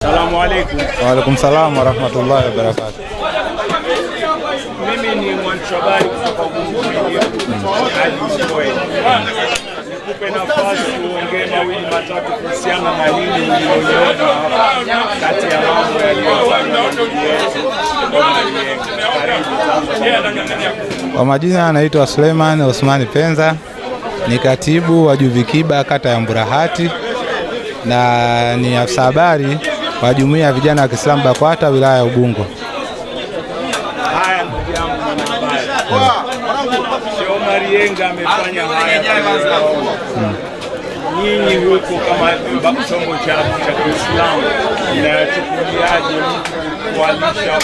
Assalamu alaikum. Wa alaikum salam wa rahmatullahi wa barakatuh. Mimi ni mwanashabari kutoka Ubungo Media. Nikupe nafasi uongee mawili matatu kuhusiana na hili uliloona kati ya mambo yaliyofanywa. Kwa majina anaitwa Suleiman Osmani Penza, ni katibu wa Juvikiba kata ya Mburahati na ni afisa habari wa Jumuiya ya Vijana wa Kiislamu BAKWATA wilaya ya Ubungo. Haya ndugu yangu mwanahabari. Omar Yenga amefanya haya nyinyi huko kama chombo cha Kiislamu inayachukuliaje mtu kualisha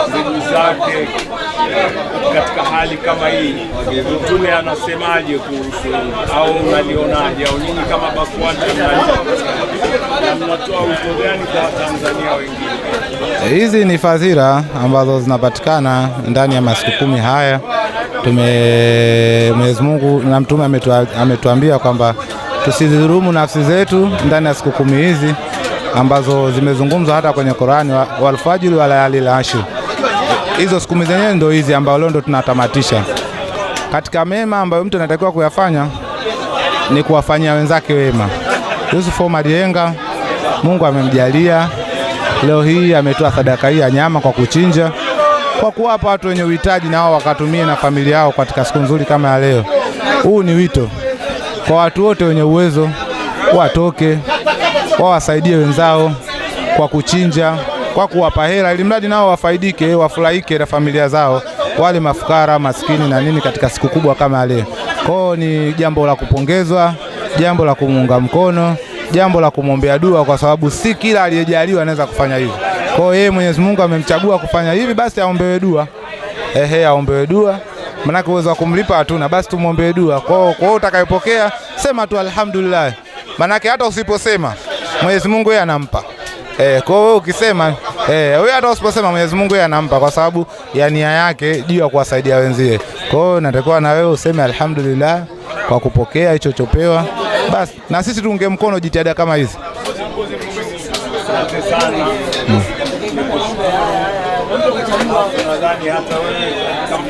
ndugu zake katika hali kama hii? Mtume anasemaje kuhusu, au unalionaje, au nyinyi kama BAKWATA mnatoa wito gani kwa Tanzania wengine? Hizi ni fadhila ambazo zinapatikana ndani ya masiku 10 haya. Mwenyezi Mungu na Mtume ametuambia kwamba tusidhulumu nafsi zetu ndani ya siku 10 hizi ambazo zimezungumzwa hata kwenye Qur'ani, wal fajr wa layalil ashr. Hizo siku zenyewe ndio hizi ambao leo ndo tunatamatisha. Katika mema ambayo mtu anatakiwa kuyafanya ni kuwafanyia wenzake wema. Yusuf Omar Yenga, Mungu amemjalia leo hii ametoa sadaka hii ya nyama kwa kuchinja, kwa kuwapa watu wenye uhitaji na wao wakatumie na familia yao katika siku nzuri kama ya leo. Huu ni wito kwa watu wote wenye uwezo, watoke wawasaidie wenzao kwa kuchinja, kwa kuwapa hela ili mradi nao wafaidike, wafurahike na familia zao, wale mafukara, maskini na nini katika siku kubwa kama leo. Kwao ni jambo la kupongezwa, jambo la kumuunga mkono, jambo la kumwombea dua, kwa sababu si kila aliyejaliwa anaweza kufanya hivi. Kwa hiyo Mwenyezi Mungu amemchagua kufanya hivi, basi aombewe dua. Aombewe dua. Maana uwezo wa kumlipa hatuna, basi tumuombe dua. Kwa hiyo utakayopokea sema tu alhamdulillah. Maana hata usiposema Mwenyezi Mungu yeye anampa. Kwa hiyo ukisema wewe hata usiposema Mwenyezi Mungu yeye anampa, kwa sababu ya nia yake juu ya kuwasaidia wenzie. Kwa hiyo natakiwa na wewe useme alhamdulillah kwa kupokea hicho chopewa. Basi na sisi tuunge mkono jitihada kama hizi. Asante sana. Nadhani hata wewe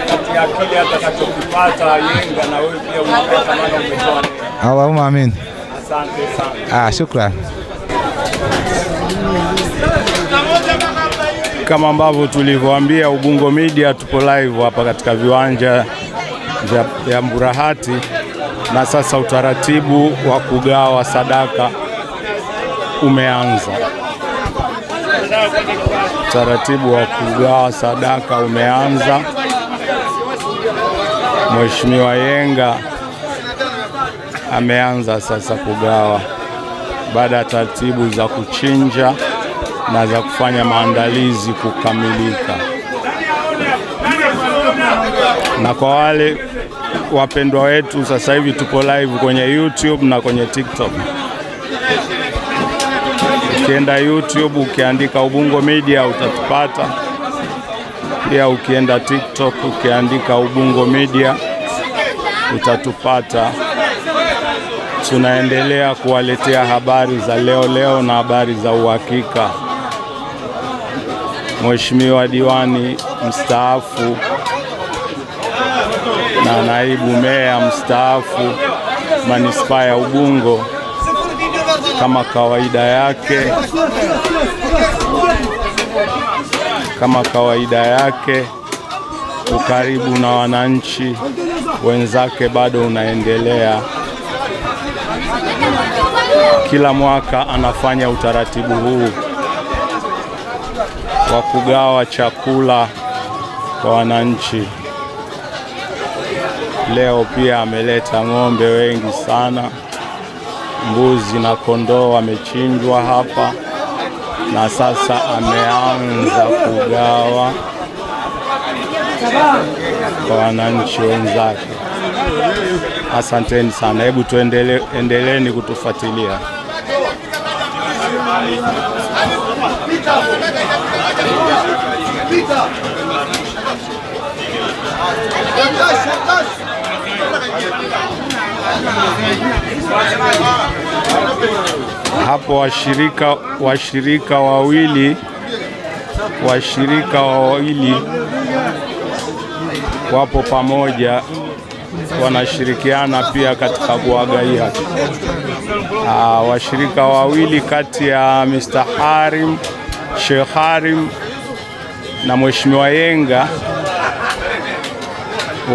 kati ya kile atakachokipata Yenga na wewe pia unapata, maana umetoa. Allahumma amin. Asante sana. Shukrani. Kama ambavyo tulivyoambia, Ubungo Media tupo live hapa katika viwanja vya Mburahati, na sasa utaratibu wa kugawa sadaka umeanza. Utaratibu wa kugawa sadaka umeanza. Mheshimiwa Yenga ameanza sasa kugawa baada ya taratibu za kuchinja na za kufanya maandalizi kukamilika. Na kwa wale wapendwa wetu, sasa hivi tupo live kwenye YouTube na kwenye TikTok. Ukienda YouTube ukiandika Ubungo Media utatupata. Pia ukienda TikTok ukiandika Ubungo Media utatupata. Tunaendelea kuwaletea habari za leo na habari za uhakika. Mheshimiwa diwani mstaafu na naibu meya mstaafu manispaa ya Ubungo, kama kawaida yake ukaribu na wananchi wenzake bado unaendelea. Kila mwaka anafanya utaratibu huu wa kugawa chakula kwa wananchi. Leo pia ameleta ng'ombe wengi sana, mbuzi na kondoo wamechinjwa hapa, na sasa ameanza kugawa kwa wananchi wenzake. Asanteni sana, hebu endeleeni kutufuatilia. Pita. Hapo washirika wawili wapo pamoja, wanashirikiana pia katika kuagaia. Washirika wawili kati ya Mr. Harim, Sheikh Harim na Mheshimiwa Yenga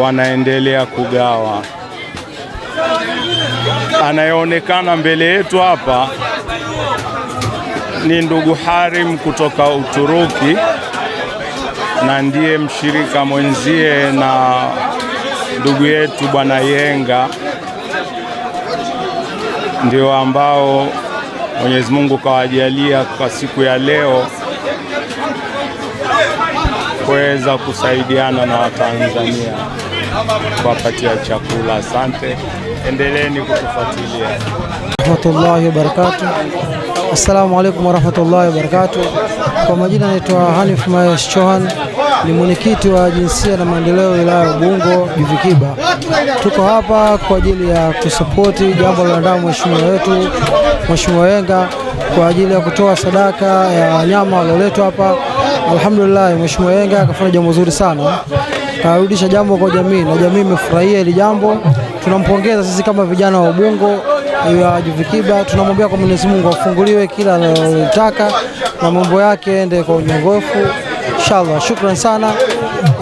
wanaendelea kugawa. Anayeonekana mbele yetu hapa ni ndugu Harim kutoka Uturuki, na ndiye mshirika mwenzie na ndugu yetu bwana Yenga, ndio ambao Mwenyezi Mungu kawajalia kwa siku ya leo kuweza kusaidiana na Watanzania kuwapatia chakula. Asante, endeleeni kutufuatilia. Rahmatullahi wa barakatuh. Assalamu alaikum wa rahmatullahi wa barakatuh. Kwa majina naitwa Hanif Mayesh Chohan, ni mwenyekiti wa jinsia na maendeleo wilaya ya Ubungo Juvikiba. Tuko hapa kwa ajili ya kusapoti jambo la ndani mheshimiwa wetu Mheshimiwa Yenga kwa ajili ya kutoa sadaka ya wanyama walioletwa hapa. Alhamdulillah, Mheshimiwa Yenga akafanya jambo zuri sana, karudisha jambo kwa jamii na jamii imefurahia hili jambo. Tunampongeza sisi kama vijana wa Ubungo ya Juvikiba, tunamwambia kwa Mwenyezi Mungu afunguliwe kila analotaka na mambo yake ende kwa unyongofu inshallah. Shukran sana,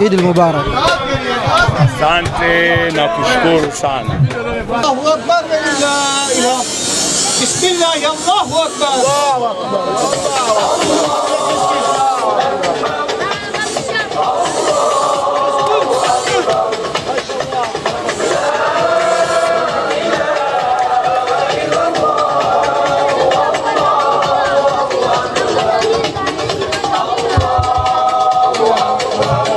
Eid al-Mubarak. Asante na kushukuru sana. Allahu Akbar, la ilaha. Bismillah, Allahu Akbar.